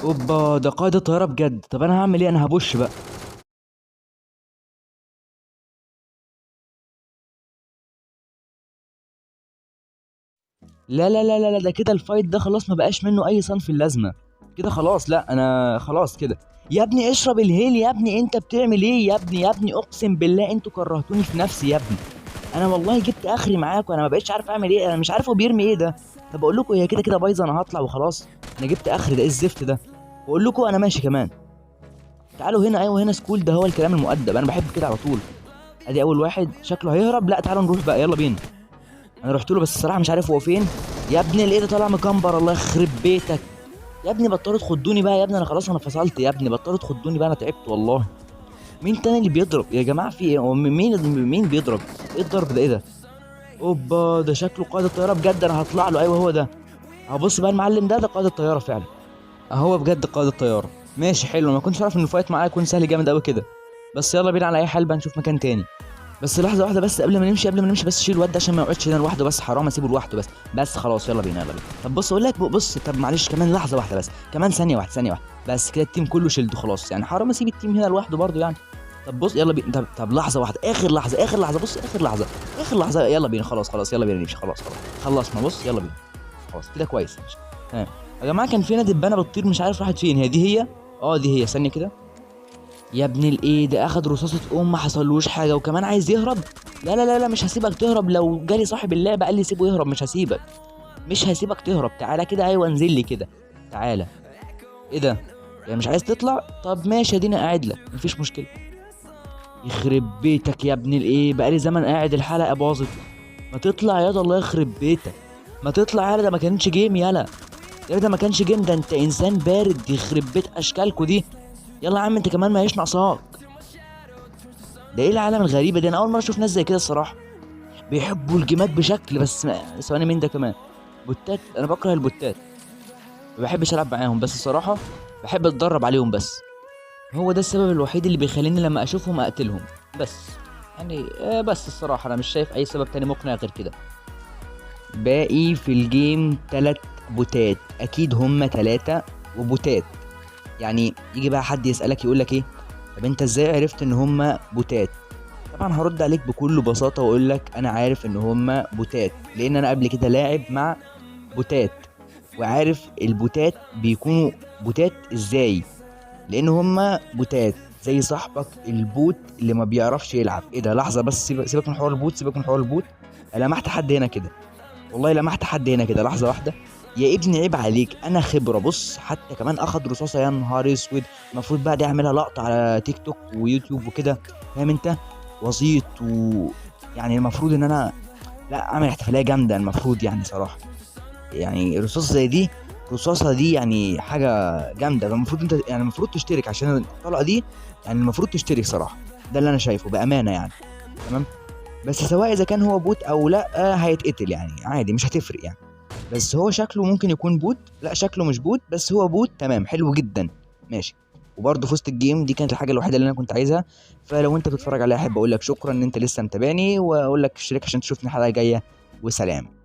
اوبا، ده قائد الطياره بجد. طب انا هعمل ايه؟ انا هبش بقى. لا لا لا لا لا، ده كده الفايت ده خلاص ما بقاش منه اي صنف اللازمه. كده خلاص، لا انا خلاص كده. يا ابني اشرب الهيل يا ابني، انت بتعمل ايه يا ابني؟ يا ابني اقسم بالله انتوا كرهتوني في نفسي يا ابني. انا والله جبت اخري معاكم، انا ما بقتش عارف اعمل ايه، انا مش عارف هو بيرمي ايه ده. طب اقول لكم هي كده كده بايظه، انا هطلع وخلاص. انا جبت اخري، ده ايه الزفت ده؟ بقول لكم انا ماشي كمان. تعالوا هنا، ايوه هنا سكول، ده هو الكلام المؤدب، انا بحب كده على طول. ادي اول واحد شكله هيهرب، لا تعالوا نروح بقى، يلا بينا. انا رحت له بس الصراحه مش عارف هو فين. يا ابني الايه ده طالع مكمبر، الله يخرب بيتك. يا ابني بطلوا تخدوني بقى يا ابني، انا خلاص انا فصلت يا ابني، بطلوا تخدوني بقى، انا تعبت والله. مين تاني اللي بيضرب يا جماعه؟ في ايه؟ هو مين بيضرب؟ ايه الضرب ده؟ ايه ده؟ اوبا، ده شكله قائد الطياره بجد، انا هطلع له، ايوه هو ده. هبص بقى المعلم ده قائد الطياره فعلا. هو بجد قائد الطياره. ماشي حلو، ما كنتش عارف ان الفايت معاه يكون سهل جامد قوي كده. بس يلا بينا على اي حال بقى، نشوف مكان تاني. بس لحظه واحده بس، قبل ما نمشي بس شيل الواد ده عشان ما يقعدش هنا لوحده، بس حرام اسيبه لوحده بس خلاص يلا بينا يلا بينا. طب بص اقول لك، بص طب معلش كمان لحظه واحده بس، كمان ثانيه واحده بس كده التيم كله شيلده خلاص، يعني حرام اسيب التيم هنا لوحده برضه يعني. طب بص يلا بينا، طب لحظه واحده، اخر لحظه بص، اخر لحظه يلا بينا، خلاص يلا بينا نمشي، خلاص خلصنا، بص يلا بينا. خلاص كده كويس ماشي. تمام. يا جماعه كان فينا دبانه بتطير، مش عارف راحت فين، هي؟ اه دي هي، ثانيه كده. يا ابن الايه ده اخد رصاصة ما حصلوش حاجة وكمان عايز يهرب. لا لا لا لا، مش هسيبك تهرب، لو جالي صاحب اللعبة قال لي سيبه يهرب مش هسيبك. مش هسيبك تهرب، تعالى كده، ايوه انزل لي كده. تعالى. ايه ده؟ يعني مش عايز تطلع؟ طب ماشي ادينا قاعد لك، مفيش مشكلة. يخرب بيتك يا ابن الايه، بقالي زمن قاعد الحلقة باظت. ما تطلع ياض، الله يخرب بيتك. ما تطلع يالا، ده ما كانش جيم يالا. يالا ده ما كانش جيم، ده انت انسان بارد، يخرب بيت اشكالكوا دي. يلا يا عم انت كمان ما هيش ناقصاك. ده ايه العالم الغريبه دي؟ انا اول مره اشوف ناس زي كده الصراحه. بيحبوا الجيمات بشكل، بس ثواني مين ده كمان؟ بوتات، انا بكره البوتات. ما بحبش العب معاهم بس الصراحه. بحب اتدرب عليهم بس. هو ده السبب الوحيد اللي بيخليني لما اشوفهم اقتلهم. بس. يعني بس الصراحه انا مش شايف اي سبب تاني مقنع غير كده. باقي في الجيم 3 بوتات، اكيد هم 3 وبوتات. يعني يجي بقى حد يسالك يقول لك ايه؟ طب انت ازاي عرفت ان هم بوتات؟ طبعا هرد عليك بكل بساطة واقول لك انا عارف ان هما بوتات، لان انا قبل كده لاعب مع بوتات. وعارف البوتات بيكونوا بوتات ازاي. لان هما بوتات. زي صاحبك البوت اللي ما بيعرفش يلعب. ايه ده؟ لحظة بس، سيبك من حوار البوت، سيبك من حوار البوت. لمحت حد هنا كده. والله لمحت حد هنا كده، لحظة واحدة. يا ابني عيب عليك، انا خبرة، بص حتى كمان اخد رصاصة، يا نهار اسود. المفروض بقى دي اعملها لقطة على تيك توك ويوتيوب وكده. فاهم انت؟ وسيط يعني المفروض ان انا، لا اعمل احتفاليه جامده المفروض يعني صراحه. يعني رصاصه زي دي، رصاصه دي يعني حاجه جامده، المفروض انت يعني المفروض تشترك عشان الطلقه دي. يعني المفروض تشترك صراحه. ده اللي انا شايفه بامانه يعني. تمام. بس سواء اذا كان هو بوت او لا هيتقتل يعني عادي، مش هتفرق يعني. بس هو شكله ممكن يكون بوت، لا شكله مش بوت بس هو بوت، تمام حلو جدا. ماشي. وبرضه فزت الجيم دي، كانت الحاجه الوحيده اللي انا كنت عايزها. فلو انت بتتفرج عليها احب اقول لك شكرا ان انت لسه متابعني، واقول لك اشترك عشان تشوفني الحلقه الجايه. وسلام.